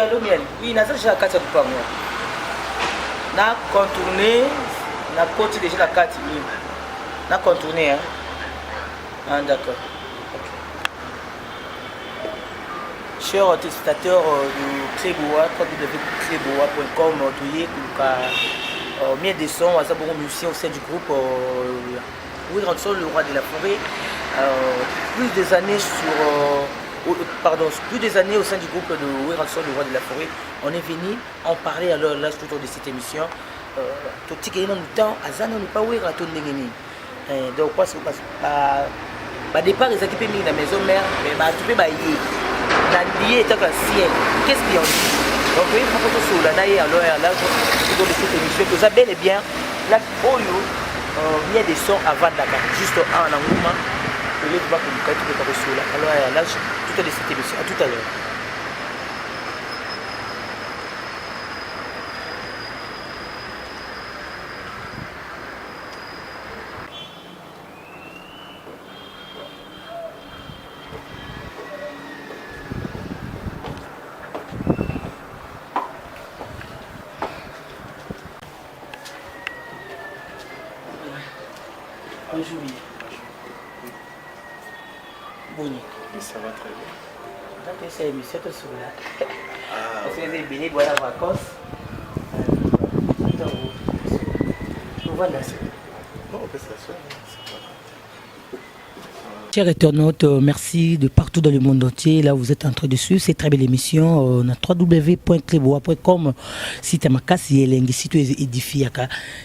allô miel. Oui, na ça j'ai la carte du pango. Na contourner, na côté déjà la carte. Na contourner hein. Ah d'accord. Chers téléspectateurs de Cléboa, www.cléboa.com, mieux de son, à bon musicien au sein du groupe oui, Ranson, le roi de la forêt. Plus des années plus des années au sein du groupe de oui, Ranson, le roi de la forêt. On est venu en parler alors là tout autour de cette émission. Tout ce qui est dans le temps, Azan n'est pas oui, Ranson Nengeni. Donc parce que départ ils équipent mis la maison mère, mais tu peux bailler. Lié est un ciel. Qu'est-ce qu'il y a dit? Donc il faut que tu sois là alors là dans cette émission que ça bel et bien là Oyo il y a des sons avant Dakar juste en moment le va que tu peux pas sur là alors là tout de cette émission à tout à l'heure. Bonjour. Bonjour. Ça va très bien. Donc c'est l'émission de Soula. C'est les billets pour la vacances. Voilà. Non, on peut s'asseoir. Chers internautes, merci de partout dans le monde entier. Là, vous êtes en train de suivre cette très belle émission. On a www.cléboa.com. Si tu as ma casse, si tu es édifié,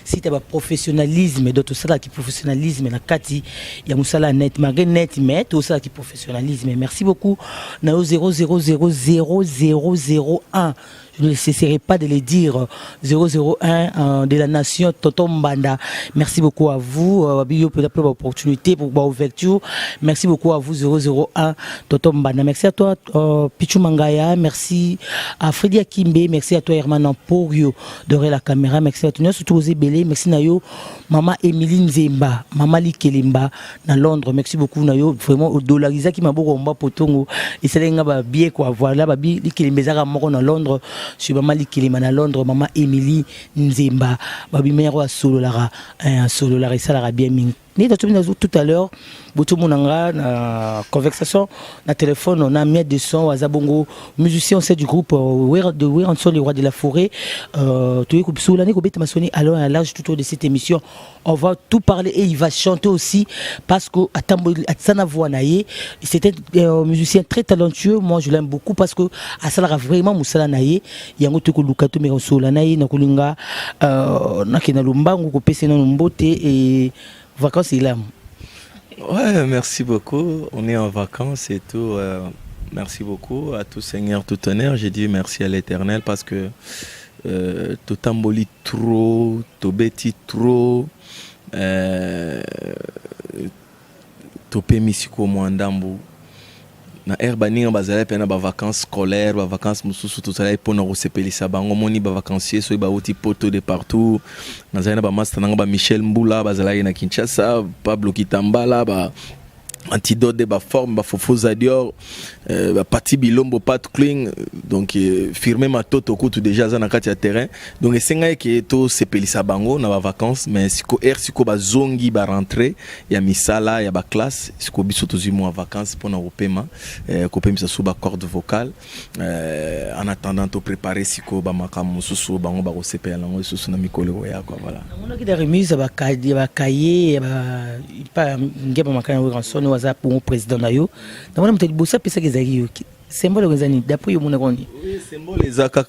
si tu as professionnalisme, d'autres ça qui professionnalisme, la kati, il y a Moussala net, malgré net, mais tout ça qui professionnalisme. Merci beaucoup. Nao 00000001. Je ne cesserai pas de le dire. 001 de la nation Tonton Mbanda. Merci beaucoup à vous. Pour l'opportunité, pour l'ouverture. Merci beaucoup à vous 001 Tonton Mbanda. Merci à toi Pichou Mangaya. Merci à Freddy Akimbe. Merci à toi Herman Amporio de la caméra. Merci à toi surtout Belé. Merci Nayo Maman Émilie Nzemba. Maman Likelimba dans Londres. Merci beaucoup Nayo. Vraiment au dollariser qui m'a beaucoup potongo. Et c'est là bien quoi. Voilà babi Likelimba zara moko dans Londres. Je Maman Likilima à Londres, Maman Émilie Nzemba, Babi Mero à Sololara, et ça l'a bien mis. Tout à l'heure, tout le monde a conversation, na téléphone, on a mis des sons à Zabongo, musicien du groupe de Ranson, le roi de la forêt. Alors à l'âge tout autour de cette émission, on va tout parler et il va chanter aussi parce que c'était un musicien très talentueux. Moi je l'aime beaucoup parce que à ça vraiment Moussala Naye, il y a un truc Lukato mais Ranson Naye, Nakulinga, Nakina Lumbango, Kopese Nombote et vacances il aime. Ouais, merci beaucoup. On est en vacances et tout. Merci beaucoup à tout Seigneur, tout honneur. J'ai dit merci à l'Éternel parce que tout tamboli trop, tout bêti trop, tout pémisiko mwandambu. Na herba ninga bazala pena ba vacances scolaires, ba vacances mususu tout ça pour nous sepelisa bango moni ba vacanciers so ba uti poto de partout. Na zaina ba master nanga ba Michel Mbula bazala na Kinshasa, Pablo Kitambala ba antidote de ba forme ba Fofo Dior, ba Pati Bilombo Pat Cling donc firmer ma toto kutu déjà za na kati ya terrain. Donc esenga ke to sepelisa bango na ba vacances mais siko siko ba zongi ba rentrer ya misala ya ba classe siko biso tozi mo vacances pour na opema ko pemisa sous ba corde vocale en attendant to préparer siko ba makamu susu bango ba ko sepela ngo susu na mikolo ya quoi voilà. On a qui da remise ba cahier ba pas ngeba makana Ranson waza pour président nayo. Ndamona mteli bossa pesa kezali yo. Symbole kezani d'après yo mona kondi. Oui, symbole ezaka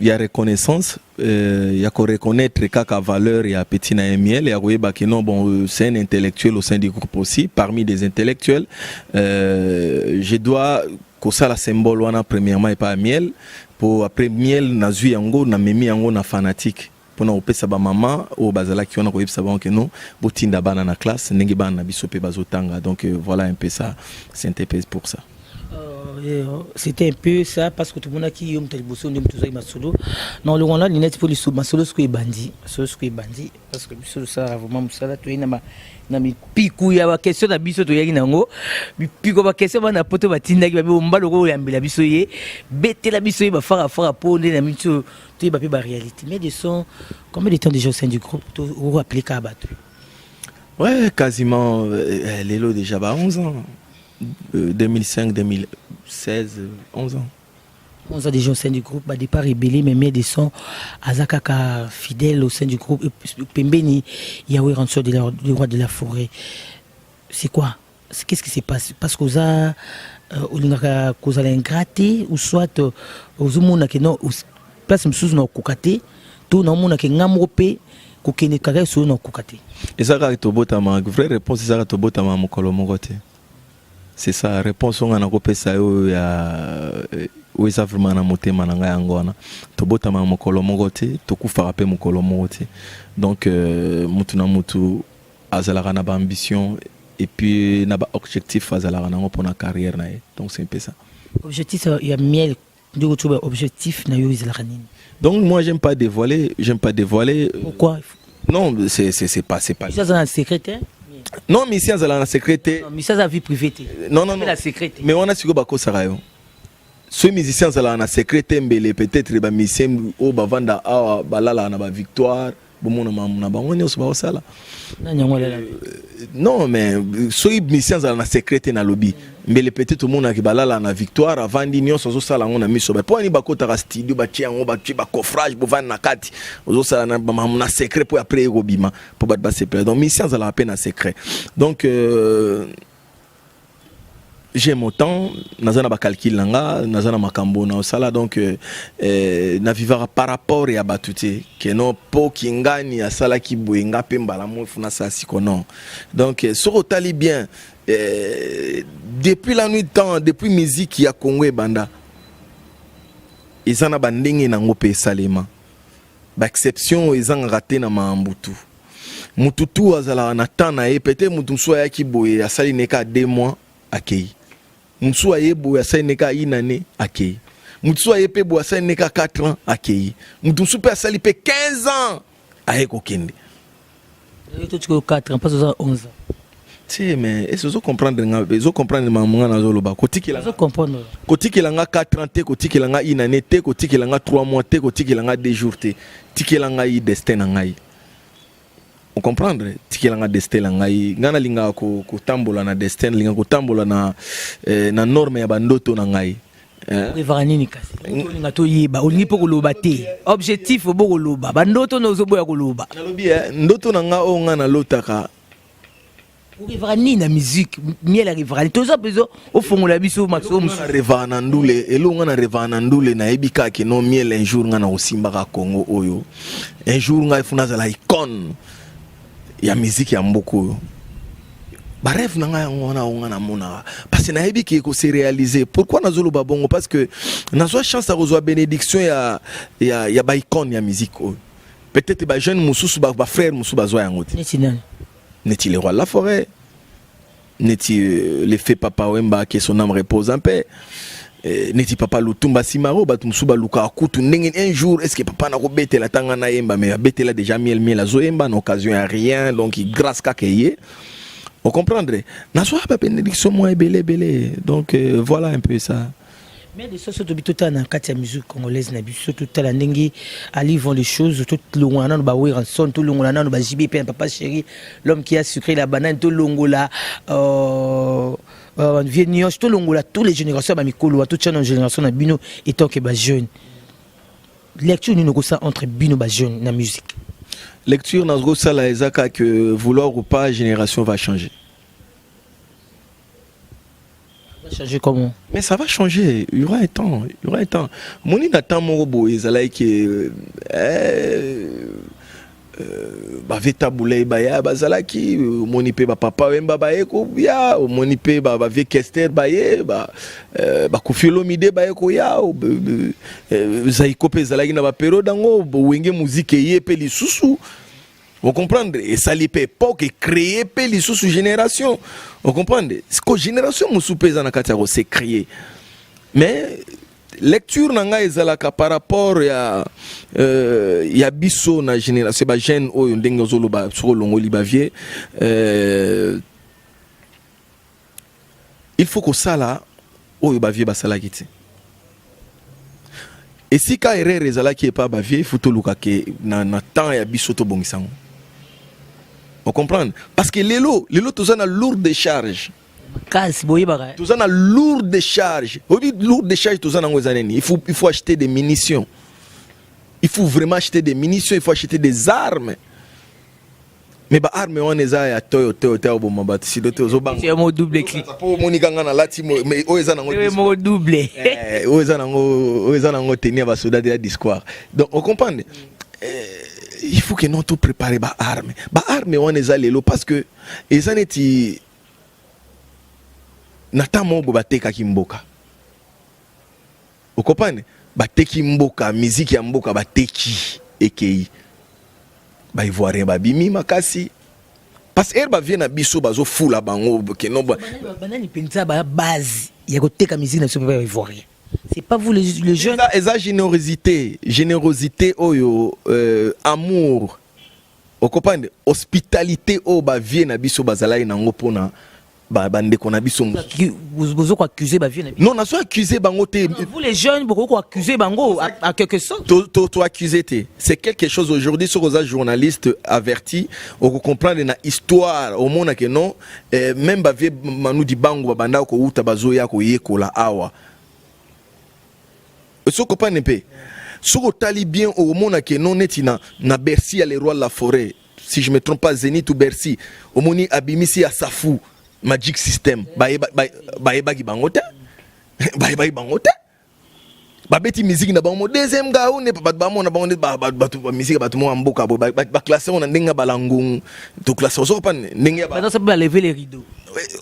ya reconnaissance ya ko reconnaître kaka valeur ya Petit na miel ya koyeba que non bon c'est un intellectuel au sein du groupe aussi parmi des intellectuels je dois que ça la symbole wana premièrement et pas miel pour après miel na zui yango na memi yango na fanatique pour na opesa ba maman au bazala qui on a koyeba savon que non botinda bana na classe ndenge bana biso pe bazotanga donc voilà un peu ça c'est un peu pour ça. C'était un peu ça parce que tout le monde qui est bossé tout ça solo. Non, le on a l'inet pour les sous solo ce qui est bandit, parce que solo ça vraiment ça là tu es na mi piku ya ba question na biso to yaki nango mi piku ba question ba na poto ba tinda ki ba bomba loko ya mbela biso ye bete la biso ye ba fara po na mi to ba pe ba réalité. Mais de son combien de temps déjà au sein du groupe ou appliquer à battre? Ouais, quasiment Lélo déjà 11 ans. 2005, 2016, 11 ans. 11 ans déjà au sein du groupe, bah départ rébellé, mais des sons Azakaka fidèle au sein du groupe. Pembeni, Yahweh Ransor du roi de la forêt. C'est quoi? Qu'est-ce qui s'est passé? Parce que vous avez ingraté, ou soit vous avez non place msous na kokate, tout na mona ke ngamope kokene kaka so na kokate. Et ça ka tobota ma vraie réponse c'est ça ka tobota ma mokolo mokote. C'est ça la réponse on a kopé ça yo ya oui ça vraiment na motema na ngai ngona tobota ma mokolo mokote tokufa rapé mokolo mokote. Donc mutu na mutu azalaka na ba ambition et puis na ba objectif azalaka na pour na carrière na. Donc c'est un peu ça. Objectif il y a miel de retour objectif na yo izalaka nini. Donc moi j'aime pas dévoiler. Pourquoi? Non, c'est pas. Ça c'est un secrétaire. Non, mais ici on a un secrétaire. Non, mais ça c'est vie privée. Non. La secrétaire. Mais on a sur bako sarayo. Ce musicien on a un secrétaire mbele peut-être ba musicien au bavanda a balala na ba victoire. Non, mais ce musicien on a un secrétaire na lobby. Mais le petit tout le monde qui balala na victoire avant d'ignon so sala on a mis so ba pour ni bako ta studio ba tia on ba coffrage pour vendre na kati ozo sala na secret pour après robima pour ba se plaire. Donc musicien on a peine à secret. Donc j'ai mon temps nazana ba calcul langa nazana makambo na sala donc na vivara par rapport ya batute que non po kingani ya sala ki boenga pe mbala mo funa sa sikonon. Donc sur tali bien depuis la nuit de temps depuis musique ya Congo et banda izana bandenge na ngope salema ba exception izanga raté na mambutu mututu azala na temps na e peut-être mutu so ya ki boye asali neka 2 mois akei mutu ayebo asali neka inane akei mutu ayepe bo asali neka 4 ans akei mutu super asali pe 15 ans ayeko kende tu tu 4 ans pas 11 ans. Si mais est-ce que vous comprendre vous comprendre maman na zoloba koti ki la comprendre koti ki langa 4 ans te koti ki langa inane te koti ki langa 3 mois te koti ki langa 2 jours te tiki langa i destin ngai on comprendre tiki langa destin ngai ngana linga ko tambola na destin linga ko tambola na na norme ya bandoto na ngai Rivaranini kasi olinga to yeba olingi po koloba te objectif bo koloba bandoto no zoboya koloba nalobi ndoto na nga o nga na lotaka Rivarani na musique miel Rivarani toza bezo au fongola biso maximum na revana ndule elonga na revana ndule na ebika ke no miel un jour nga na osimba ka Congo oyo un jour nga ifuna za la icône ya musique ya mboko ba rêve na nga ngona na mona parce que na ebiki ko se réaliser pourquoi na zolo babongo parce que na so chance à reçoit bénédiction ya ba icône ya musique oyo peut-être ba jeune mususu ba frère mususu bazwa yango n'est-il le roi de la forêt? N'est-il l'effet Papa Wemba que son âme repose en paix? N'est-il Papa Lutumba Simaro Batumsuba Luka Kutu un jour est-ce que Papa n'a rebêté la tangana yemba mais a bêté là déjà miel la zoemba en occasion à rien donc il grâce kakeye. On comprendrait. N'a soit pas bénédiction moi belé donc voilà un peu ça. Mais de ce tout à la musique congolaise na biso tout à la ndenge ali vont les choses tout le monde na ba Ranson tout le monde na ba JB papa chéri l'homme qui a sucré la banane tout longola Vieux tout longola toutes les générations ba mikolo toute chaque génération na bino étant que ba jeune lecture nous ko ça entre bino ba jeune na musique lecture na go ça la ezaka que vouloir ou pas génération va changer. Changer comment? Mais ça va changer, il y aura un temps. Moni n'attend mon robot, ils allaient que ba veta boulay baya bazalaki moni pe ba papa wemba baye ko ya moni pe ba vekester baye ba kufilo mide baye ko ya zaiko pe zalaki na ba pero dango wenge musique ye pe lisusu. Vous comprenez? Et ça l'est époque et créer les sous génération. Vous comprenez? Ce que génération mou soupé dans la catégorie c'est créer. mais lecture nanga ezalaka par rapport ya biso na génération ba jeune oyo ndenge ozoloba soko longoli bavie il faut que sala oyo bavie basalaki te et si ka erreur ezalaki pas bavie il faut toluka ke na temps ya biso to bongisango on comprend parce que lelo tozana lourde charge Tozana lourde charge. Lourde charge, il faut acheter des munitions. Il faut vraiment acheter des munitions, il faut acheter des armes. Mais les armes, on les a à Toyota au moment où c'est un mot double clic. Mais on double. On tenir soldats de la discours. Donc, on comprend. Il faut que nous tout préparer les armes. Les armes, on les a parce que les années nata mobo bateka kimboka okopane bateki mboka musique ya mboka bateki ekei ba ivoirien babimi makasi parce que ba vient na biso bazo fula bango ke no banani penza ba base ya koteka musique na sopa ivoirien c'est pas vous les jeunes eza générosité oyo amour okopane hospitalité o ba vient na biso bazalai nango pona bande qu'on a biso vous accusez ba vieux non on a soit accusé bango te vous les jeunes beaucoup accusé bango à quelque sorte to accusé te c'est quelque chose aujourd'hui sur aux journalistes avertis on comprendre na histoire au monde que non même ba vieux manu di bango banda ko uta bazoya ko yekola awa ce qu'on pas nepé sur au talibien au monde que non netina na Bercy à les rois de la forêt si je me trompe pas Zénith ou Bercy au moni abimisi à Safou Magic System baki bangote baki bangote babeti musique na bango deuxième gars on est pas bamo na bango ba musique ba tout mo mboka ba classer on ndenga balangung to classer on pas ndenga ba ça peut lever les rideaux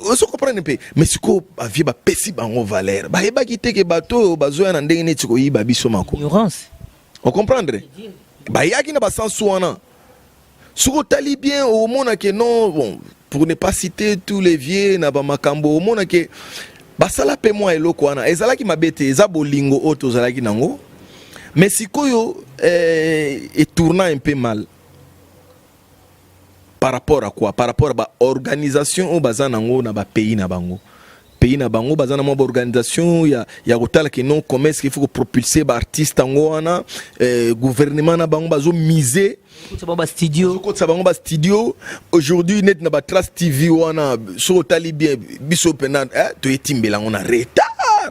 on se comprend un peu mais siko ba vie ba pesi bango valeur baki te ke bato bazoya na ndenge neti ko yiba biso mako ignorance on comprendre ba yaki na ba sens wana siko talibien au monde que non bon pour ne pas citer tous les vieux na ba makambo au monde que basala pe moi eloko wana ezalaki mabete eza bolingo oto zalaki nango mais sikoyo et tournant un peu mal par rapport à quoi par rapport à ba organisation o bazana nango na ba pays na bango bazana mo organisation ya kotala que non commerce qu'il faut propulser ba artiste ngo wana gouvernement na bango bazo miser studio aujourd'hui net na ba Trace TV wana so tali bien biso pena to etimbela on a retard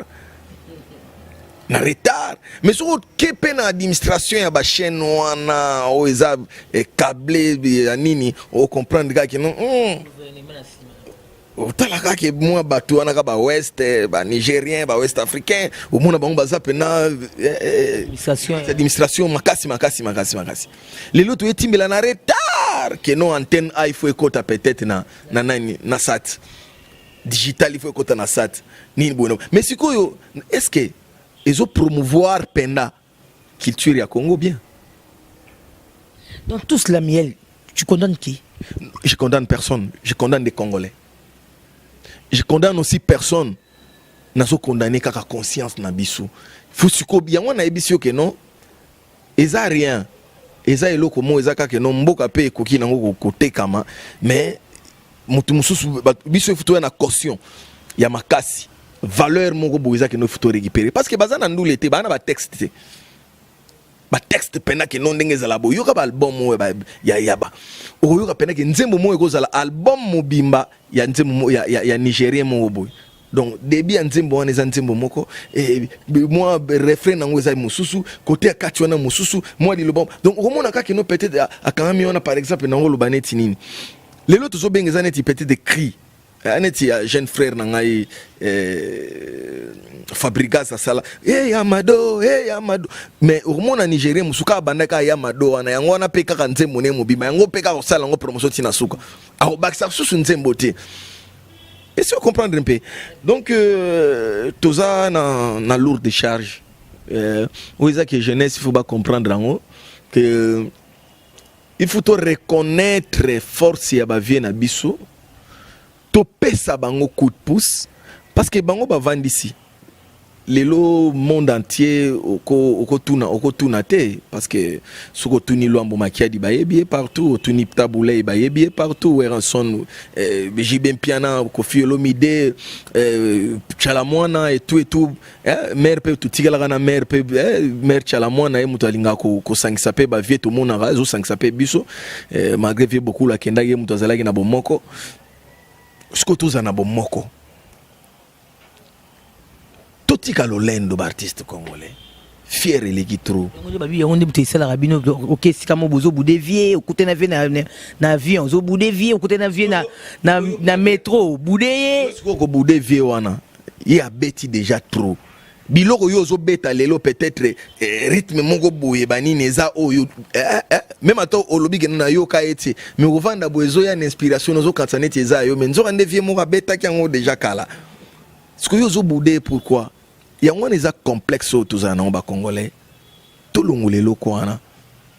mais so ke pena administration ya ba chaîne wana o eza câblé ya nini o comprendre que non talaka ke moi bato wana ka ba ouest ba nigérien ba ouest africain au monde bango baza pena administration makasi les loto etimbela na retard que non antenne il faut écouter peut-être na sat digital il faut écouter na sat ni bon mais sikoyo est-ce que ils ont promouvoir penda culture ya Congo bien dans tout cela miel tu condamnes qui? Je condamne personne, je condamne des Congolais. Je condamne aussi personne n'a pas condamné qu'à conscience na biso. Faut suko bien on a ebisio que non. Eza rien. Eza eloko mo eza ka que non mboka pe koki nango côté kama mais mutu mususu biso futo na caution ya makasi. Valeur moko boza que no futo récupérer parce que bazana ndule te bana ba texte. Ba texte pena que non ndenge zala bo yoka ba album mo ya ba. O yoka pena que nzembo mo eko zala album mobimba ya nzembo ya Nigérien mo boy. Donc début nzembo wana eza nzembo moko moi refrain nango eza mususu côté ya kati wana mususu moi di lobom. Donc au mona ka que non peut-être a quand même on a par exemple nango lobaneti nini. Les autres zo benga zaneti peut-être des cris. Aneti jeune frère nangai Fabrigas asala Amado mais au monde en Nigeria musuka bandaka Amado ana yango na peka ka nzembo ne mobima yango peka ko sala ngo promotion tina suka a baksa susu nzembo te. Est-ce que vous comprenez un peu? Donc toza na lourde charge où est-ce que jeunesse il faut pas comprendre en que il faut reconnaître force ya ba vie na biso to pesa bango coup de pouce parce que bango ba vendre ici lelo monde entier oko tuna te parce que soko tuni lwambo makiadi bayebi partout tuni taboulay bayebi partout Weranson Jibem Piana Kofi Olomide Chalamwana et tout mère pe tout tigala na mère pe mère Chalamwana e mutu alinga ko sangisa pe ba vie to mona razo sangisa pe biso malgré vie beaucoup la kenda ye mutu azalaki na bomoko soko tuza na bomoko totika lolendo artiste congolais fier eleki trop babi yango nde butisa la rabino OK sika mo bozo boudé vie okute na vie na avion zo boudé vie okute na vie na métro boudé siko ko boudé vie wana il a beti déjà trop biloko yo zo beta lelo peut-être rythme moko boye banini eza oyo même ato olobi ke na yo ka eti mais ovanda boezo ya inspiration zo kansaneti eza yo mais nzoka nde vie moko beta kyango déjà kala siko yo zo boudé pourquoi il y a un complexe tous en bas congolais tout le monde loko wana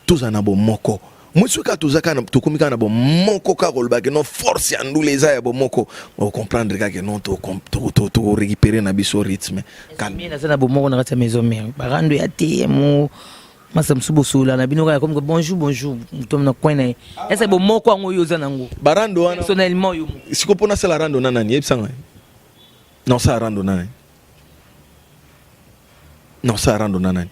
tous en abo moko moi ce ka tous kana to komika na bo moko ka kolba que non force ya ndule za ya bo moko on comprendre que non to récupérer na biso rythme calme na sana bo moko na kata maison mère barando ya te mo masa msubo sula na binoka comme bonjour mutom na coin na esa bo moko ango yoza nango barando wana personnellement yo sikopona sala rando nana ni ebsanga non ça rando nana non ça rando nana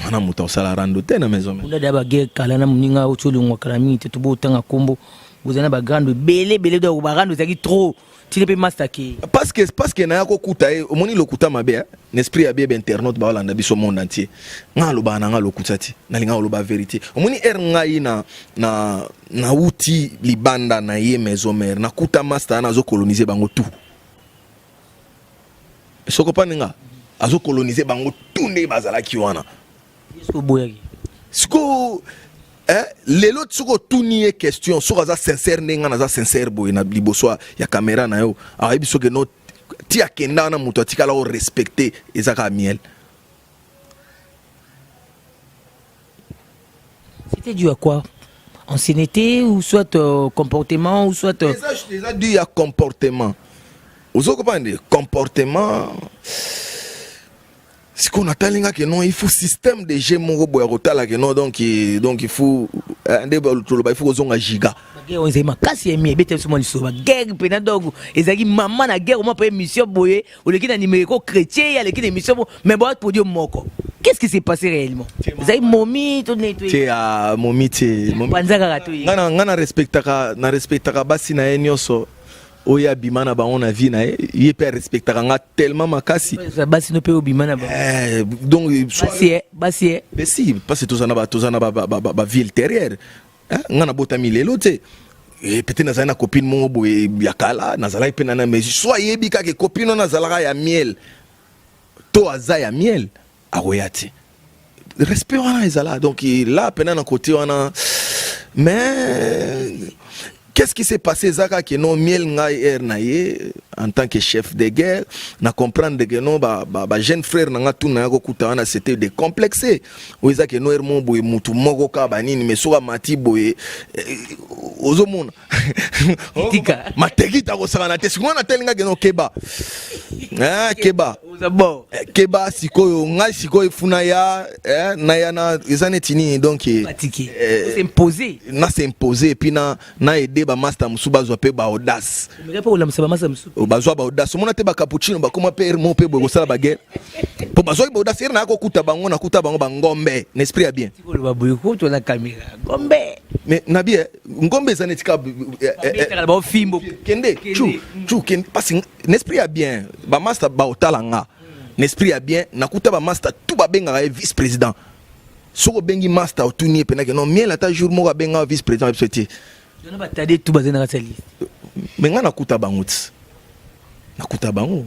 ana muta sala rando te na maison on a d'aba guerre kala na muninga otolongwa kala mingi te tubo tanga kombo bozana ba grande belé do ba rando zaki trop tile pe mastaki parce que na yako kuta e omoni lokuta mabe n'esprit ya bien internaute ba landa biso monde entier ngalo ba na ngalo kutati na linga lo ba vérité omoni ngai na uti libanda na ye maison mère na kuta master na zo coloniser bango tout soko paninga azo coloniser bango tout ne bazala ki wana Est-ce boyaki siko lelo tsoko tuni question so za sincère nenga na za sincère boy na liboso ya caméra na yo ayebi so que no ti akenda na muto atikala o respecter ezaka miel. C'était dû à quoi? Ancienneté ou soit comportement ou soit déjà dû à comportement. Vous comprenez comportement. Ce qu'on attend que non, il faut système de jeu mon robot rotala que non donc il faut il faut qu'on giga. On sait ma casse est mieux bête sur mon liso. Guerre penadogo. Ezaki maman na guerre moi pas émission boye. Ou le qui na numéro chrétien il y a le qui émission mais bon pour dire moko. Qu'est-ce qui s'est passé réellement? Ezaki momi tout nettoyer. C'est à momi c'est momi. Panzaka ratoyi. Ngana respectaka basi na enyoso. Oya bimana ba on a vie na ye peut respecter nga tellement makasi basi no pe obimana ba donc basi mais si parce que tous en ba vie intérieure ngana botami lelo te et peut-être na zana copine mo boye yakala na zala pe na mais soit yebi ka ke copine na zala ya miel to aza ya miel aroyati respect wana ezala donc là pena na côté wana mais qu'est-ce qui s'est passé Zaka que non miel ngai naye en tant que chef de guerre na comprendre que non ba jeune frère nga tout na ko kutana c'était décomplexé oza que no hermon boy mutu moko ka banini mais soka mati boy ozomona tika matekita ko sala na te siko na telinga que non keba keba ozabo keba sikoyo ngai sikoyo funa ya na ya na ezanetini donc s'imposer na s'imposer puis na aider ba master musuba zo pe ba audace mais pas ola musuba master musuba bazwa ba audace mona te ba cappuccino ba koma pe mo pe boy ko sala ba guerre po bazwa ba audace na ko kuta bango na kuta bango ba ngombe n'esprit ya bien ko ba boy ko to la caméra ngombe mais na bien ngombe zanetika ba fimbo kende chu kende parce n'esprit ya bien ba master ba otalanga n'esprit ya bien na kuta ba master tout ba benga vice président soko bengi master otuni pe na que non miel ata jour mo ba benga vice président absoluté on va t'aider tout basé dans cette liste mais nga nakuta bango nakuta bango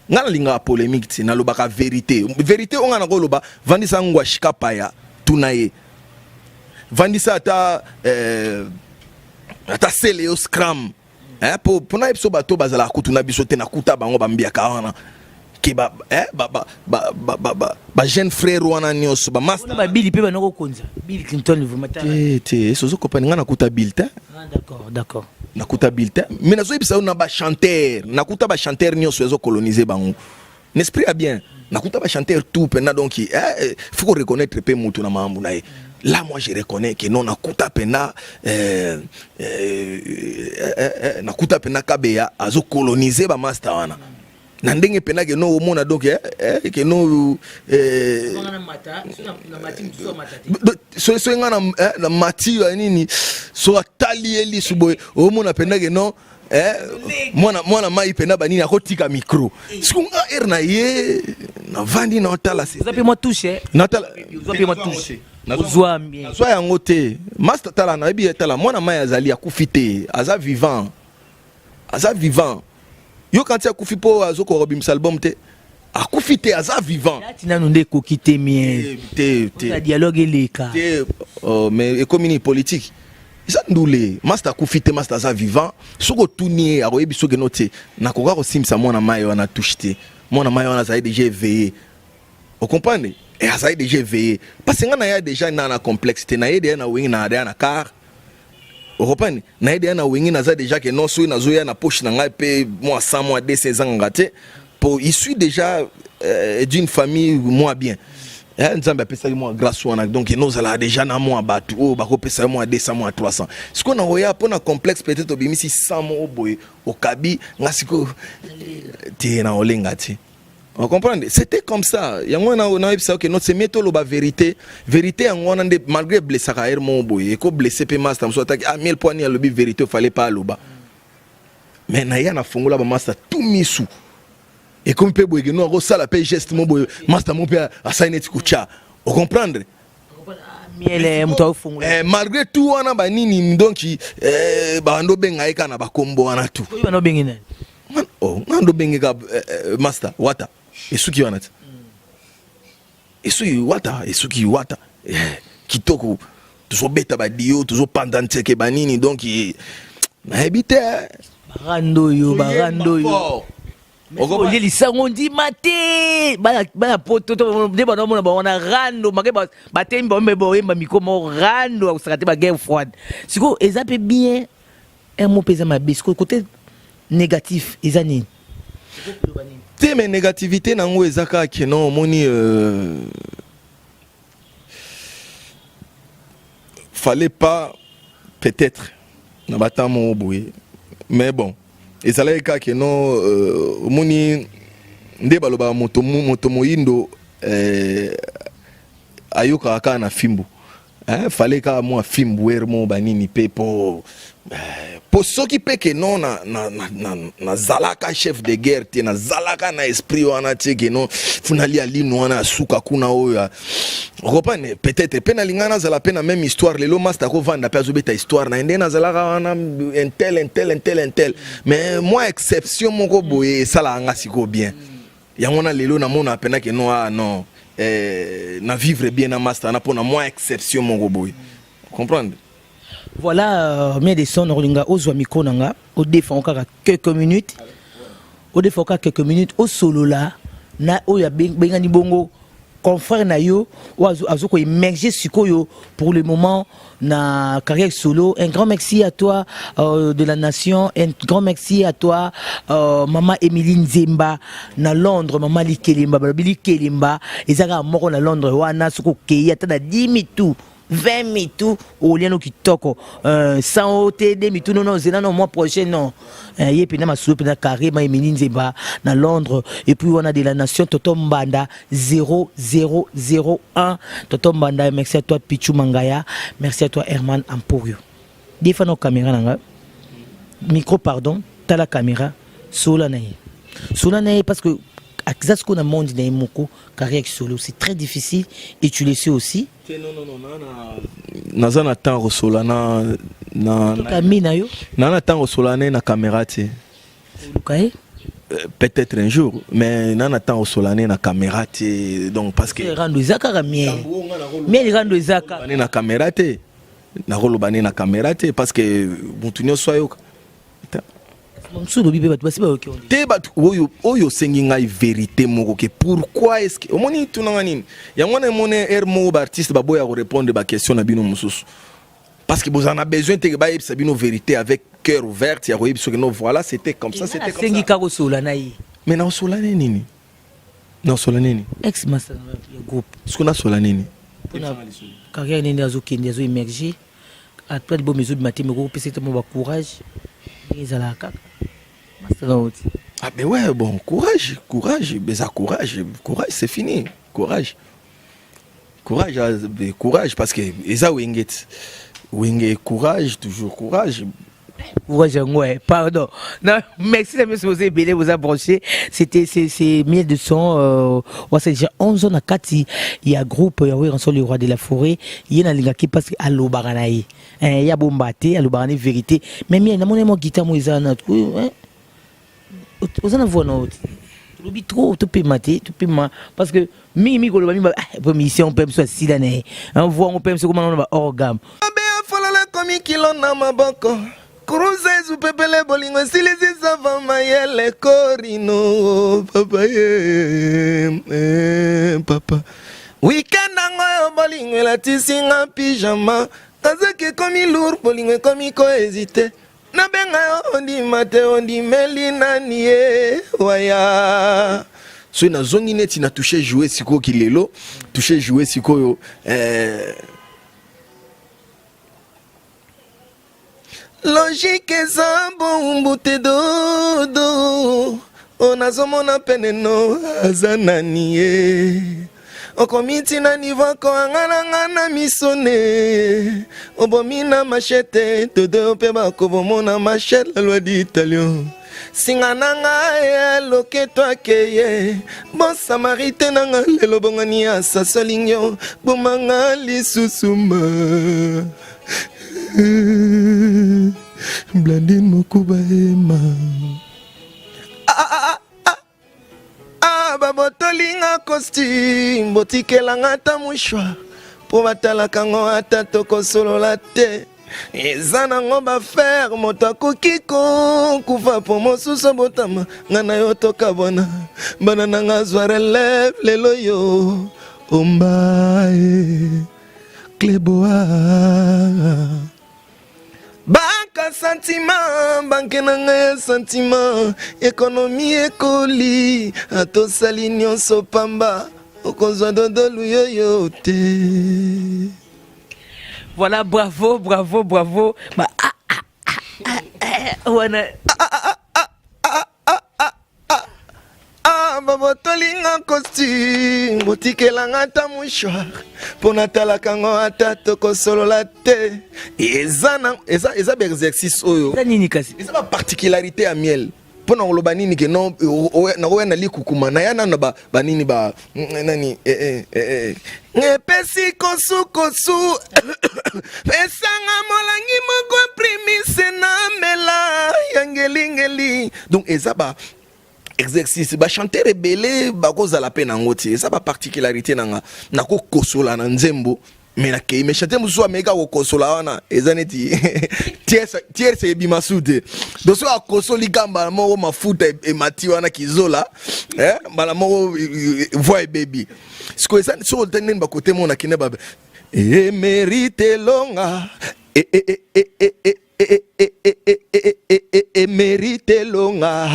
ngana linga polémique ti na lobaka vérité on nga na ko loba vandisa ngwa shikapaya tunaye vandisa ata seleo scrum pour na episo bato bazala kutuna biso te nakuta bango bambia kawana ki ba jeune frère wana nyos ba master ba Bill pe banoko konza Bill Clinton vous matin te sozo kopani ngana kuta Bill te d'accord nakuta bulletin mais nazoyebisa na ba chanteur nakuta ba chanteur nyonso ezo coloniser bango n'esprit a bien nakuta ba chanteur tout pena donc faut reconnaître pe mutu na mambo na ye. Là moi je reconnais que non nakuta pena nakuta pena kabeya azo coloniser ba master wana na ndenge pena ke no omona donc ke no so ngana na mati nini so atali eli suboy omona pena ke no mwana mai pena banini akotika micro sikunga na ye na vandi na otala se zapi moi touche natala zapi moi touche nazwa yango te master tala na bi tala mwana mai azali akufite aza vivant yo quand tu akufi po azoko robimsa album te akufite aza vivant là tina nunde ko kite mien te dialogue eleka mais économie politique isa ndule master akufite master aza vivant soko tunie aroyebi soke note na koka ko simsa mwana mai wana touché mwana mai wana za déjà éveillé vous comprenez et ça déjà éveillé parce que ngana ya déjà na complexité na yede na wingi na car vous comprenez na yede na wingi na za déjà que non so na zo ya na poche na ngai pe moi 100 mois 200 ans ngate pour issu déjà d'une famille moi bien nzambe apesa moi grâce wana donc nous ala déjà na moi batu o bako pesa moi 200 mois 300 ce qu'on a oya pona complexe peut-être obimisi 100 mois boy au kabi ngasiko ti na olenga ti. Vous comprenez? C'était comme ça. Il y a un que notre méthode la vérité en malgré blessé à mon boy et que blessé pe master soit attaqué à 1000 points il y a le vérité fallait pas loba. Mais na ya na fongola ba master tout misu. Et comme pe boy no go sala pe geste mon boy master mon pe a signé tikucha. Vous comprenez? Malgré tout on a ba nini donc ba ndo benga eka na ba kombo wana tout. Ba no bengi na. Oh, ndo benga master wata. Esuki wana te esuki wata kitoko tuzobeta badio tuzopanda ke banini donc na ebite barando yo oli lisango ndi mate bana poto de bana mona bana rando make batemba boyemba mikomo rando akusakate ba guerre froide siko ezape bien un mot pesa mabisco côté négatif ezani te mais négativité nango ezaka ke non moni fallait pas peut-être na batamo boye mais bon ezalaki ka ke non moni nde baloba moto moyindo ayoka ka na fimbu fallait ka moi fimbu ermo banini pe pour ceux qui pe que non na zalaka chef de guerre te na zalaka na esprit wana te que non funali ali no wana suka kuna oya repane peut-être pe na lingana zala pe na même histoire lelo master ko vanda pe azobeta histoire na ndena zalaka wana un tel mais moi exception moko boye sala nga siko bien yangona lelo na mona pena que non na vivre bien na master na pona moi exception moko boye comprendre. Voilà, mais des sons olinga ozwa micro nanga au défend quelques minutes au solo là na oya bengani bongo confrère na yo azo ko immerger sikoyo pour le moment na carrière solo. Un grand merci à toi de la nation, un grand merci à toi maman Emeline Zemba na Londres, maman Likelimba Bili Kelimba ezaka moko na Londres wana soko keya tana 10 mitu 20 mitu oliano kitoko 100 OTD mitu non zena non mois prochain non yepena masou pena carrément Emeline Zemba na Londres et puis on a de la nation Toto Mbanda 0001 Toto Mbanda. Merci à toi Pichu Mangaya, merci à toi Herman Amporio. Défa nos caméras nanga micro pardon ta la caméra sola naye parce que ce qu'on a monde dans moko carrière solo c'est très difficile et tu le sais aussi. Non na temps resola na kamina yo na temps resola na caméra te peut-être un jour mais na temps resola na caméra te donc parce que rando zakara mais rando zakara na caméra te na roloba na caméra te parce que mutunyo soyo oyo sengi ngai vérité moko ke pourquoi est-ce que omoni tunanga nini yangona mone mo artiste baboya ko répondre ba question na bino mususu parce que vous en avez besoin te ba yebisa bino vérité avec cœur ouvert ya koyebi soki non voilà c'était comme ça c'était comme sengi ça kako sola na ye mais na osola nini na osola nini ex master ya groupe ce qu'on a sola nini pona carrière nini azokende azo émerger après bon mezo matin me ko pesa mo ba courage ezala kaka master oti ah mais ouais bon courage mais ça courage c'est fini courage parce que eza wenge courage toujours courage ouais, pardon. Non, merci de me poser belé vous a branché. C'était c'est miel de son c'est déjà 11 ans à Kati, il y a groupe il y a le roi de la forêt, il y a linga qui passe à l'Obaranaï. Il y a bombaté à l'Obaranaï vérité. Mais il y a mon guitare moi ça na hein. Vous en avez un autre. Lobi trop tu peux mater, tu peux parce que mi ko lobi ba mission peut me soit si l'année. On voit on peut me comment on va hors gamme. Folala komi kilo na maboko Kuruza ezu pepele bolingo silisi sava mayele korino papa papa weekend ango bolingo la tisinga pyjama kazake komi lourd bolingo komi ko hésiter na benga ondi mate ondi meli nani waya so na zongi neti na toucher jouer siko kilelo toucher jouer siko logique eza bombute dodo onazomona pene no aza nani ye okomiti na nivo koangana na misone obomi na machete dodo mpe bakobomona machete la loi d'italien singa nanga ya loketo akeye bon samarité nanga lelo bongani ya sasolingyo bomanga lisusuma Blandine Mokuba Ema babotolinga costume botikelanga ata mouchoir po batalaka ngo ata tokosolola te eza nango bafaire moto akoki kokufa po mosusu botama nga na yo tokabona bana nanga zwa relève lelo yo ombae kleboa Banka sentiment, banque nanga sentiment, économie écoli, ato salignon sopamba, okozwa dodolu yoyo te. Voilà, bravo. Bah, babotolinga costume botikelanga ata mouchoir mpo natalaka ngo ata tokosolola te eza baexercice oyo eza baparticularité ya miel mpo na koloba nini ke nakoya na likukuma naya nano banini nani ngepesi kosu pesanga molangi moko primise na mela yangelingeli donc eza exercice ba chanter rebelle ba kozala pe nango ti eza ba particularité nanga na ko kosola na nzembo mais na ke me chanter musu ameka ko kosola wana eza neti tierce ebimasude doso akosoli gamba moko mafuta e mati wana kizola bala moko voix baby siko eza so tenen ba kote mona kine ba e mérite longa mérite longa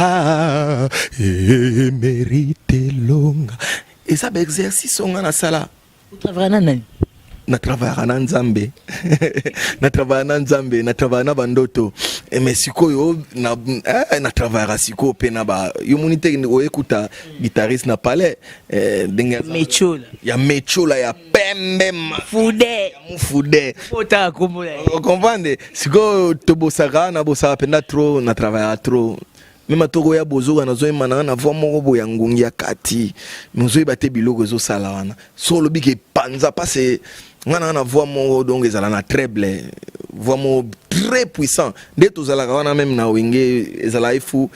et ça exercice on a ça là na travailler na nzambe na travailler na bandoto mais sikoyo na travailler siko pe na ba yo monite ko écouter guitariste na palais mechola ya pembe fude ota kumula comprendre siko to bosaka na bosaka penda trop na travailler trop même toko ya bozoka na zoyema na voix moko boya ngungi ya kati muzoyi bate biloko zo sala wana so lobi ke panza passe ngana na voix moko donc ezala na treble voix moko très puissant dès tozalaka wana même na wenge ezala ifu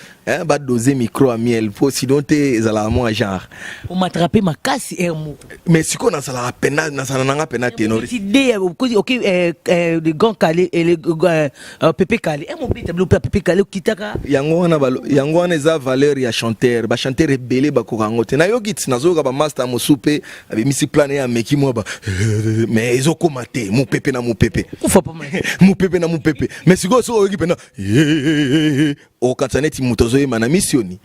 ba doser micro à miel pour sinon te ezala mo genre on m'attraper ma casse moko mais siko na sala pena na sala nanga pena ténor idée OK le grand calé et le pépé calé mon bête pépé calé kitaka yango wana eza valeur ya chanteur ba chanteur rebelle ba korangote na yo git nazoka ba master mosupe abi misi plan ya meki mo ba mais ezokoma te mo pepe na mo pepe ufa pas mo pepe na mo pepe mais siko so oyoki pena o kansaneti mutozo yema na missioni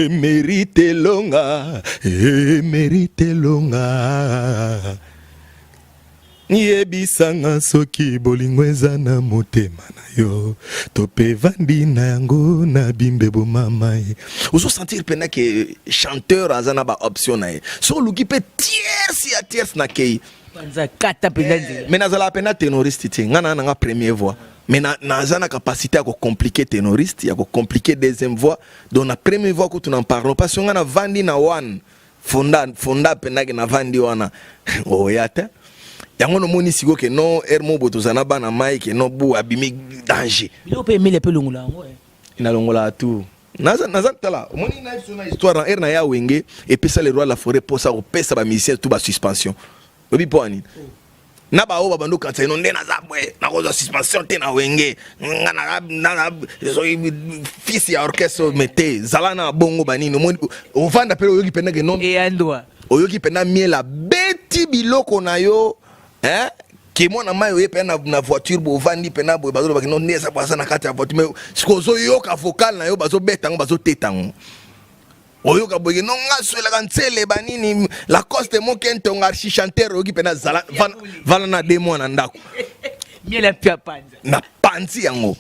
mérite longa yebisanga soki bolingo eza na motema na yo tope vandi na yango na bimbebo mama ye ozo sentir pena ke chanteur azana ba option na ye so luki pe tierce na kei panza kata pena mais nazala pena ténoriste ti ngana na première voix mais nazana capacité à compliquer ténoriste ya compliquer deuxième voix donc na première voix que tu n'en parles pas si ngana vandi na one fonda pena ke na vandi wana oyata yango no moni siko ke no ermo botozana bana mai ke no bu abimi danger bilo pe mile pe longola ngo ina longola tout naza tala moni na histoire na na ya wenge et puis ça le roi de la forêt pour ça pesa ba musicien tout ba suspension obi poani na ba o babando kanza ino ndena zabwe na kozo suspension te na wenge ngana na so fils ya orchestre mete zalana bongo banini moni ovanda pe oyoki pena ke non e andwa oyoki pena miela beti biloko na yo ke mona mayo ye pena na voiture bo vandi pena bo bazo ba non neza kwa sana kati ya voiture mais sikozo yo ka vocal na yo bazo betango bazo tetango oyo ka boye non ngaswela kantsele banini la coste mon kentonga archi chanteur oki pena zala vala na demo na ndako miela pia panza na panzi yango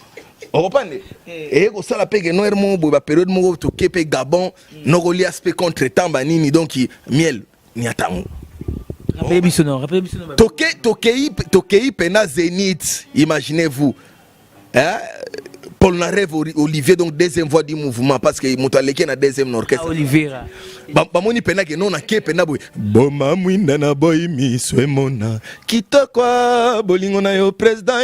okopande ko sala peke no ermo bo ba période mo to kepe Gabon no ko li aspect contre temps banini donc miel ni atango Tokei pena Zénith, imaginez-vous. Paul Narev Olivier, donc deuxième voix du mouvement, parce que Moutaleke na deuxième orchestre. Oliviera. Bamoni pena que non na ke pena boy. Boma mwinda na boy mi swemona. Kitokwa bolingo na yo président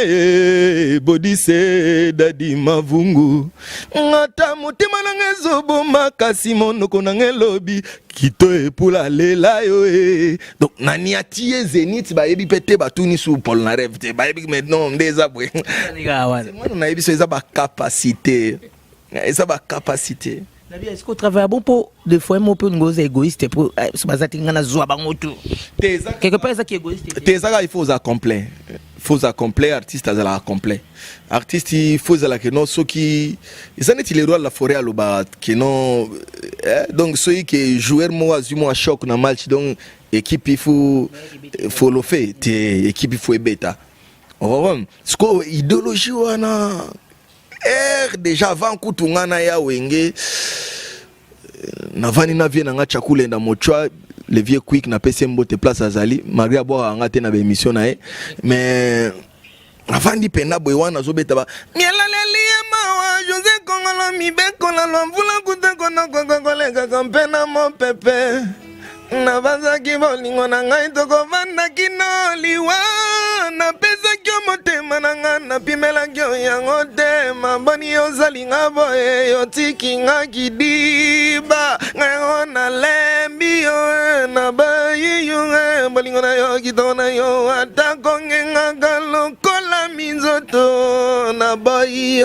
bodise dadi mavungu. Ngata mutima na ngezo boma kasi monoko na ngelobi. Kito epula lela yo donc nani atie Zénith ba yebi pete batuni sous Paul Narev te ba yebi maintenant ndeza bwe. Moi on a yebi so eza ba capacité. Eza ba capacité. Est-ce qu'on travaille bon pour des fois un peu égoïste pour se baser na zoa bango tout. Quelque part ça qui est égoïste. Il faut accomplir. Faut accomplir artiste à la complet. Artiste il faut la que non ceux qui ils en est les rois de la forêt à l'oba que non donc ceux qui joueur moi azumo à choc na match donc équipe il faut le faire équipe il faut bêta. Ce que idéologie wana déjà avant kutungana ya wenge na vani na vie na nga chakule na mochwa le vieux quick na pesembo te place azali malgré aboa anga te na ba émission na e mais avant di pena boy wana zobeta ba mialalelia mawa José Kongolo mi bekola lomvula kutako na kokolega kampena mo pepe na bazaki bolingo na ngai toko vanda kino liwa na pesa kyo motema na nga na pimela kyo yango te maboni yozali nga boye yotiki nga kidiba ngai na lembi yo na bayi yo bolingo na yo kitoko na yo atako ngenga lokola minzoto na bayi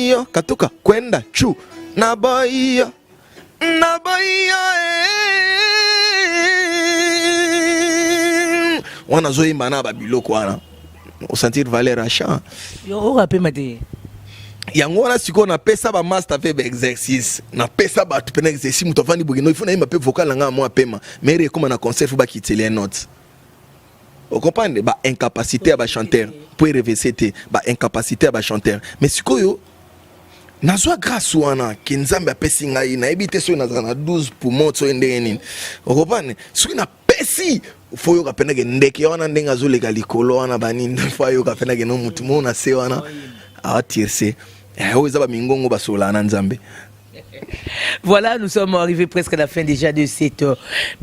yo katuka kwenda chu na bayi yo wana zoyimba na babiloko wana osentir valeur achat yo rappel mate yango wana siko na pesa ba master fait exercice na pesa ba tu pena exercice muto vandi bugino ifuna imba pe vocal nga moi pema mais rekoma na concert faut ba kitele note o comprendre ba incapacité à ba chanteur pour reverser ba incapacité à ba chanteur mais siko yo nazwa grâce wana ke nzambe apesi ngai na ebite so na 12 pour moto ndeni okopane so na pesi foyo kapena ke ndeke wana ndenga zoleka likolo wana banini foyo kapena ke no mutu mona se wana atirse oza ba mingongo basola na nzambe. Voilà, nous sommes arrivés presque à la fin déjà de cette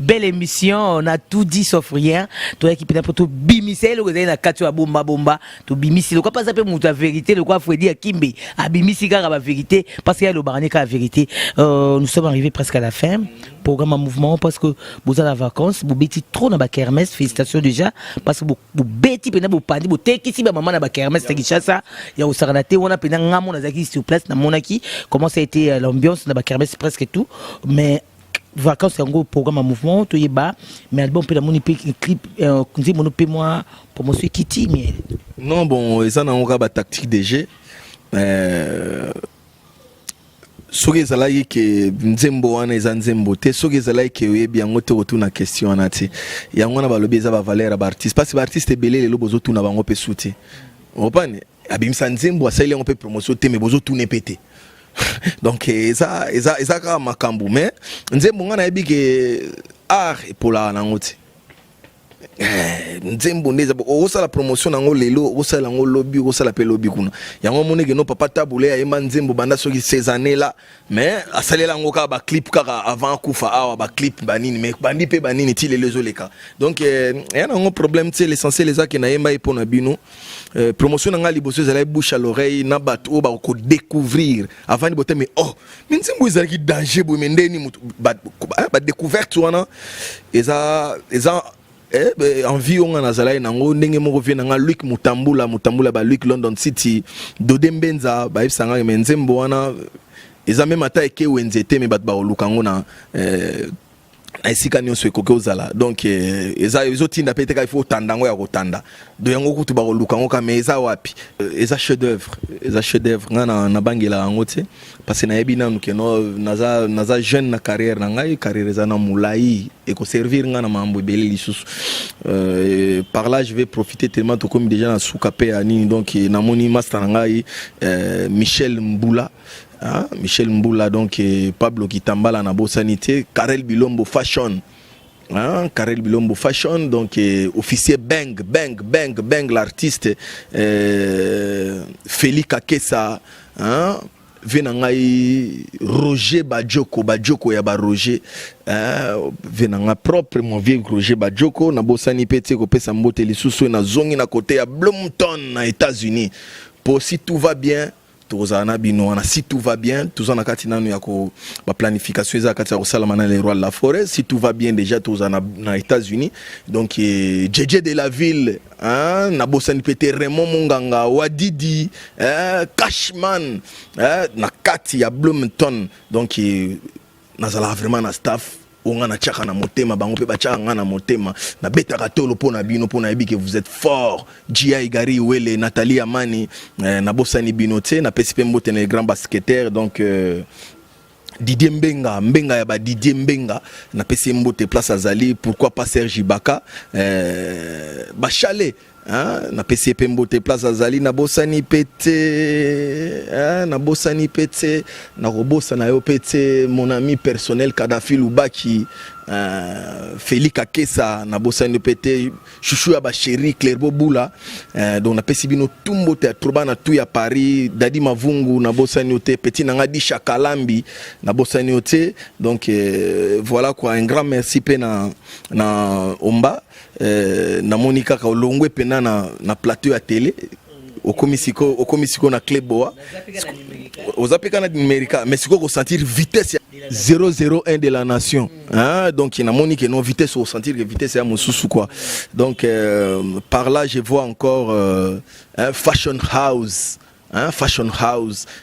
belle émission. On a tout dit sauf rien. Toi qui peut pour tout bimissé, le vous avez la katua bomba, tout bimissé. Le quoi pas appeler la vérité, le quoi faut dire Kimbe, à bimissé car la vérité, parce qu'il y a le baranier la vérité. Nous sommes arrivés presque à la fin. Programme en mouvement parce que vous avez la vacances, vous bêtez trop dans la kermesse. Félicitations déjà parce que vous bêtez pendant vous pandez, vous t'es ici maman dans la kermesse, t'es ça. Il y a au Saranaté, on a pendant ngamon azaki sur place, na monaki. Comment ça a été l'ambiance dans la kermesse presque tout, mais vacances yango programme mouvement to yeba mais album pe la moni pe clip nzi mono pe moi promotion Kitty mais non bon ça na nga ba tactique DG soki ezalaki ke nzembo wana eza nzembo te soki ezalaki ke oyebi yango te kotuna question wana te yango wana balobi eza bavaleur ya baartiste parce que baartiste ebele lelo bozotuna bango mpe su te opane abimisa nzembo asali yango mpe promotion te me bozotuna mpe te donc eza kaka makambo mais nzembo nga nayebi ke art epolaka nango te nzembo ndeza osala promotion nango lelo osala nango lobby osala pe lobby kuna yango moneke no papa tabule ya yemba nzembo banda soki 16 années là mais asalela ngo ka ba clip kaka avant kufa awa ba clip banini mais bandi pe banini ti lelo zoleka donc ya nango problème c'est l'essentiel les que na yemba epona bino promotion nanga liboso ezala bouche à l'oreille na bato ba ko découvrir avant de boter mais oh mais nzembo ezala ki danger bo mendeni ba découverte wana eza envie on a zala nango ndenge moko vie nanga Luc Mutambula ba Luc London City Dodembenza ba ifsanga menzembo wana eza même ata eke wenzete me bat ba olukango na esika nyonso ekoke ozala donc eza ezotinda pe te ka ifo tandango ya kotanda do yango kutu ba olukango ka mais eza wapi eza chef d'œuvre ngana na bangela yango te parce que na yebi nanu ke no naza jeune na carrière na ngai carrière eza na mulai et ko servir ngana mambo ebele lisusu par là je vais profiter tellement to comme déjà na soukape ani donc na moni master ngai Michel Mbula Michel Mboula donc Pablo Kitambala na Bosanité Karel Bilombo Fashion Karel Bilombo Fashion donc officier Bang l'artiste Félix Akessa venangai Roger Bajoko ya ba Roger venanga propre mon vieux Roger Bajoko na Bosani pete ko pesa mbote lisusu na zongi na côté ya Bloomington na États-Unis pour si tout va bien tozana bino na si tout va bien tozana kati nanu ya ko ba planification za kati ya ko salamana les rois de la forêt si tout va bien déjà tozana na États-Unis donc JJ de la ville na bosani pété Raymond Munganga Wadidi Cashman na kati ya Bloomington donc nazala vraiment na staff onga na tchaka na motema bango pe batchaka nga na motema na betaka tolo pona bino pona yebi que vous êtes fort Gia Igari Wele Nathalie Amani na bosani bino te na pesipe mbote na grand basketteur donc Didier Mbenga ya ba Didier Mbenga na pesi mbote place azali pourquoi pas Serge Ibaka ba Chalet na PCP mbote place azali na bosani pete na robosa na yo pete mon ami personnel Kadhafi Lubaki Félix Akessa na bosani pete chouchou ya ba chéri Claire Bobula donc na pesi bino tumbo te troba na tout ya Paris Dadi Mavungu na bosani ote petit nanga di Chakalambi na bosani ote donc voilà quoi un grand merci pe na Omba na Monica ka olongwe pena na plateau ya télé au komisiko na Kleboa ozapeka na numérica mais siko ko sentir vitesse 001 de la nation donc na Monica non vitesse au sentir que vitesse ya mususu quoi donc par là je vois encore fashion house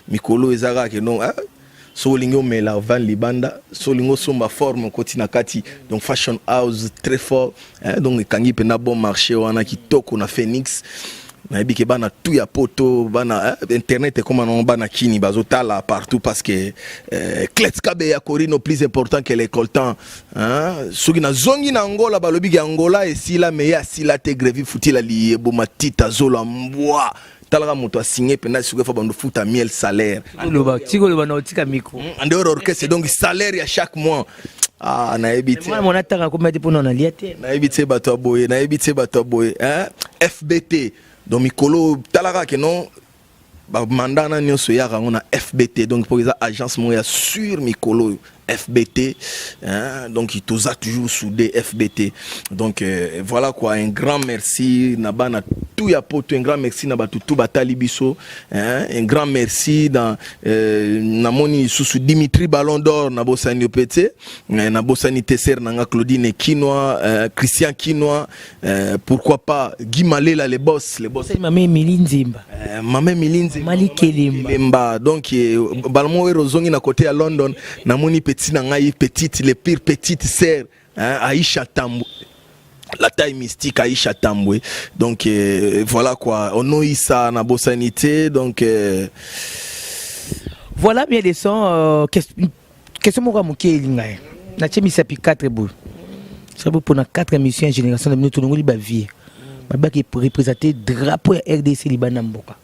mikolo ezaka que non solingo mela van libanda solingo somba forme kotina kati donc fashion house très fort donc kangi pena bon marché wana kitoko na Phoenix na biki bana tout ya poto bana internet comme on bana kini bazotala partout parce que Kletskabe ya Corino plus important que les coltans soki na zongi na Angola balobi ya Angola esila me ya sila te grevi futila li boma tita zolo mbwa talaka moto a signé pena suko fa bando futa miel salaire tiko lo bana otika miko en dehors orchestre donc salaire ya chaque mois na ebite moi mon ataka ko meti pona na liate na ebite bato boye FBT donc mikolo talaka ke non ba mandana nyonso ya ngona FBT donc pour ça agence moya sur mikolo FBT donc il toza toujours soudé FBT donc voilà quoi un grand merci nabana tout ya poto un grand merci na batutu batali biso un grand merci dans na moni sous Dimitri Ballon d'Or na bosani opete na bosani Tesser nanga Claudine Kinoa Christian Kinoa pourquoi pas Guy Malela les boss Mamé Milinzimba Mali Kelimba donc balmo rozongi na côté à London na moni petit petite nangai petite les pires petites sœurs hein, Aïcha Tambwe. La taille mystique Aïcha Tambwe. Donc voilà quoi, on a eu ça na bossanité donc voilà bien les sons question moi muké lingaye. Na chemi sapi 4 boules. Ça veut pour na 4 émissions génération de minutes ngoli ba vie. Ba qui représenter drapeau RDC Liban Mboka.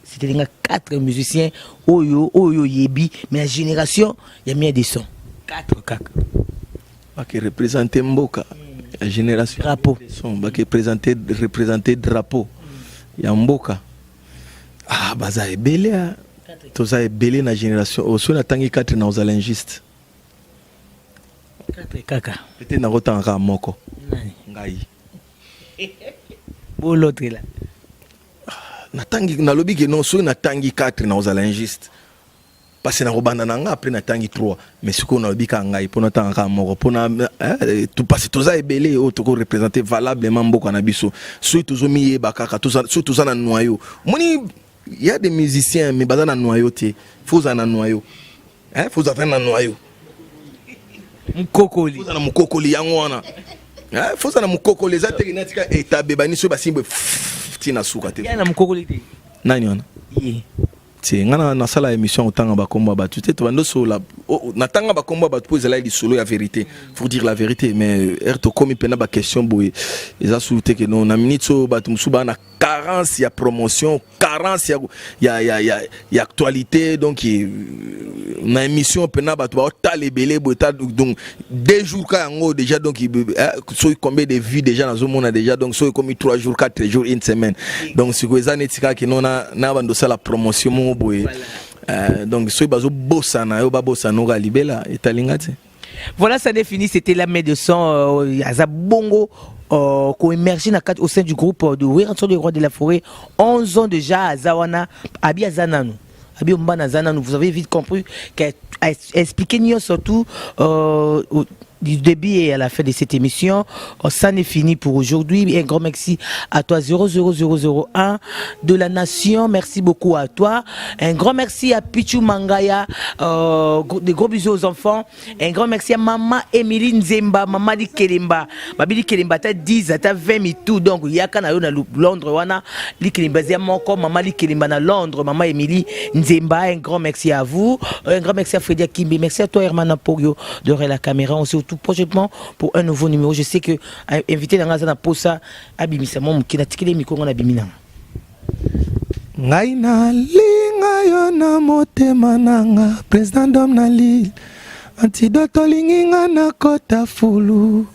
C'était les 4 musiciens oyo yebi mais la génération il y a mis des sons 4 kaka. Ba qui représenter Mboka. La génération drapeau son ba qui représenter drapeau. Ya Mboka. Ah baza ebele a toza ebele na génération oso na tangi 4 na ozalingiste. 4 kaka. Peut-être na rotanga moko. Ngai. Bon l'autre là. Natangi na lobby que non so na tangi 4 na ozalingiste. Parce que na robanda nanga après na tangi 3 mais ce qu'on a lobby ka ngai pour na tanga moko pour na tout parce que toza ebele o to ko représenter valablement mboko na biso. So tozo miye bakaka toza na noyau. Moni il y a des musiciens mais baza na noyau te. Faut za na noyau. Hein faut za na noyau. Mukokoli. Faut za na mukokoli yango wana. Hein faut za na mukokoli za te natika etabe bani so basimbe tina suka te. Yana mukokoli te. Nani wana? Ye. Ti ngana na sala émission otanga ba komba ba tu te to bando so la na tanga ba komba ba poser la di solo ya vérité. Faut dire la vérité mais erto komi pena ba question boy. Eza souté que non na minute so ba musuba na carence ya promotion, carence ya actualité donc na émission pena ba to ta lebele bota donc 2 jours ka ngo déjà donc so combien de vues déjà na zo mona déjà donc so comme 3 jours 4 jours une semaine. Donc si ko eza netika que non na bando sala promotion mo boy. Donc so bazo bossa na yo ba bossa no ga libela etalingate. Voilà, ça n'est fini, c'était la main de son Azabongo qui émergé au sein du groupe de Wéranson des Rois de la Forêt. 11 ans déjà à Zawana, Abi Azananou. Abi Ombana Zananou, vous avez vite compris qu'elle a expliqué surtout du début et à la fin de cette émission. Ça n'est fini pour aujourd'hui. Un grand merci à toi 00001 de la nation. Merci beaucoup à toi. Un grand merci à Pichu Mangaya, des gros bisous aux enfants. Un grand merci à Maman Emilie Nzemba, Maman Di Kelimba. Babili Kelimba, t'as 10, t'as 20 et tout. Donc, il y a qu'un à Londres, wana. Li Kelimba, c'est encore Maman Di Kelimba à Londres, Maman Emilie Nzemba. Un grand merci à vous. Un grand merci à Frédéric Kimbi. Merci à toi, Herman Porio, de la caméra. On se retrouve prochainement pour un nouveau numéro. Je sais que invité dans la posa abimisa mon qui n'a tikele miko ngona bimina. Ngai na linga yo na motema nanga président dom na li antidote linginga na kota fulu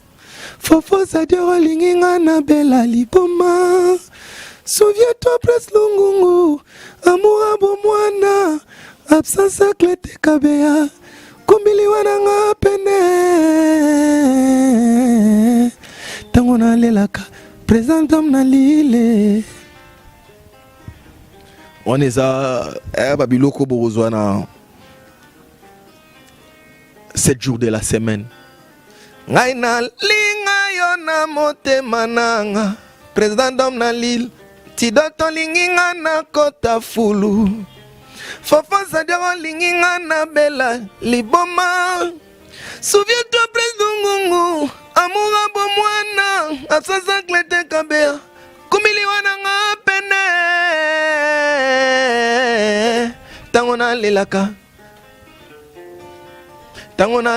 fofo sa dio linginga na bela liboma souviens-toi pres lungungu amour bomwana absence clete kabea kumbili wananga pene tango na lelaka présent dom na lile. On est à Babiloko Borozwana 7 jours de la semaine. Ngaina linga yona mote mananga président dom na lile tidoto linginga na kota fulu Fofo Sadero linginga na bela liboma souviens-toi président ngungu amour bomwana absence clete kabea kumili wananga pene tangona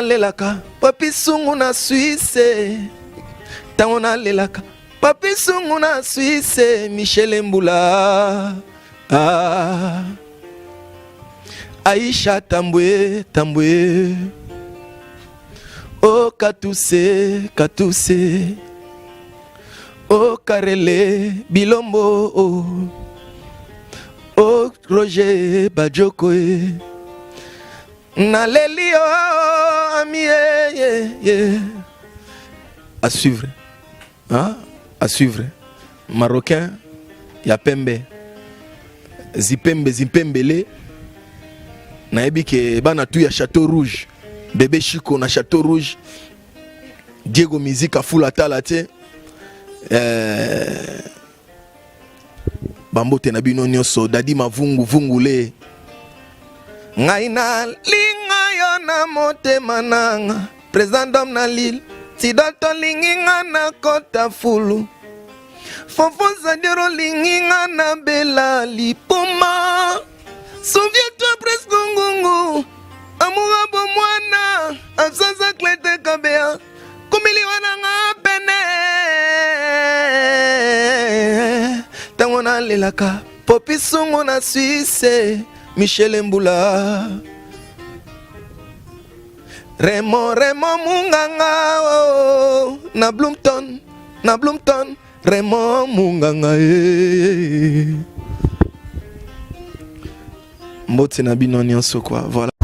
lelaka papi sungu na Suisse tangona lelaka papi sungu na Suisse Michel Mbula Aïcha Tambwe oh Katuse oh Karele Bilombo oh Roger Bajoko Naleli oh ami à suivre hein? À suivre Marocain ya pembe Zimpembele naebi ke bana tu ya Château Rouge bébé Chico na Château Rouge Diego Musique a fula talate bambo te na bino nyonso dadi mavungu vungule ngai na linga yo na motema nanga président dom na lile tidal tolingi nga na kota fulu Fonfonza diro lingi nga na bela lipuma Souviens-toi presque ngungu Amoura bo mwana Absence klete kabea Kumili wana nga pene Tango na lelaka Popi sungu na Suisse Michel Mbula Remo munganga oh, na Bloomton Remo munganga Mbote na bino nyonso kwa voilà